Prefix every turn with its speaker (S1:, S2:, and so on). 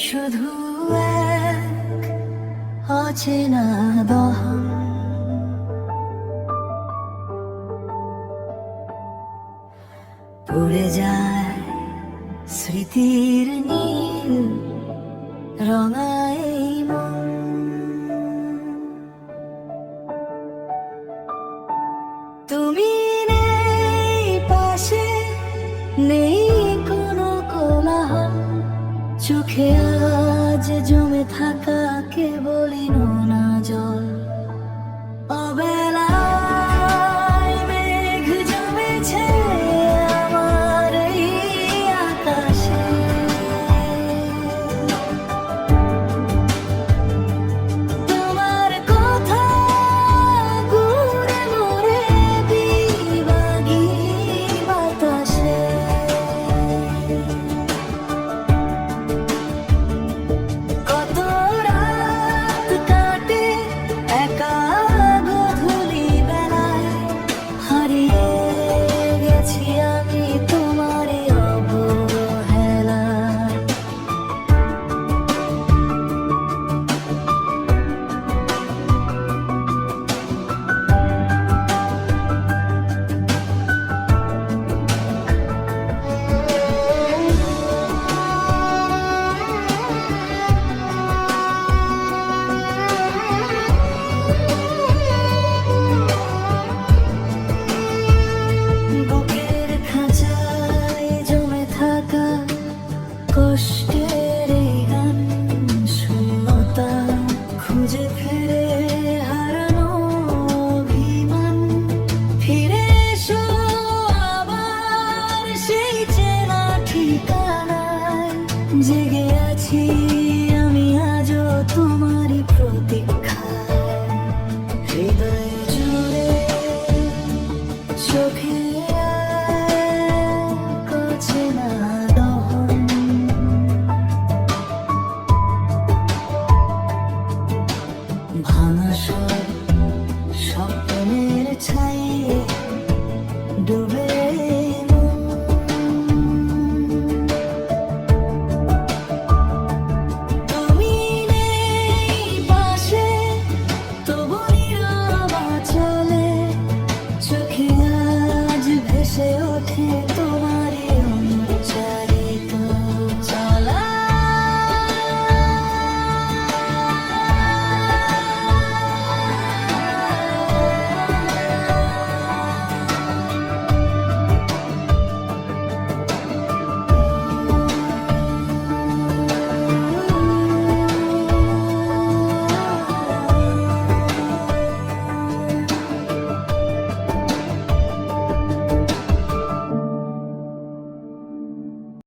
S1: শুধু এক অচেনা দহন পড়ে যায় স্মৃতির নীল রঙায় মন। তুমি নেই পাশে, নেই কোনো কোলাহল, চোখে আজ জমে থাকা কেবলই নোনা জল। অবেলায় মেঘ জমেছে আমার এই আকাশে, তোমার কথা ঘুরে মরে বিভাগী বাতাসে। কত রাত কাটে একা গধূলি বেলায়, হারিয়ে গেছি আমি তোমার অবহেলায়। বুকের খাঁচায় জমে থাকা কষ্টের এই গান, শূন্যতা খুঁজে ফিরে হারানো অভিমান। ফিরে এসো আবার সেই চেনা ঠিকানায়, জেগে আছি আমি আজও তোমারই প্রতীক্ষায়। হৃদয়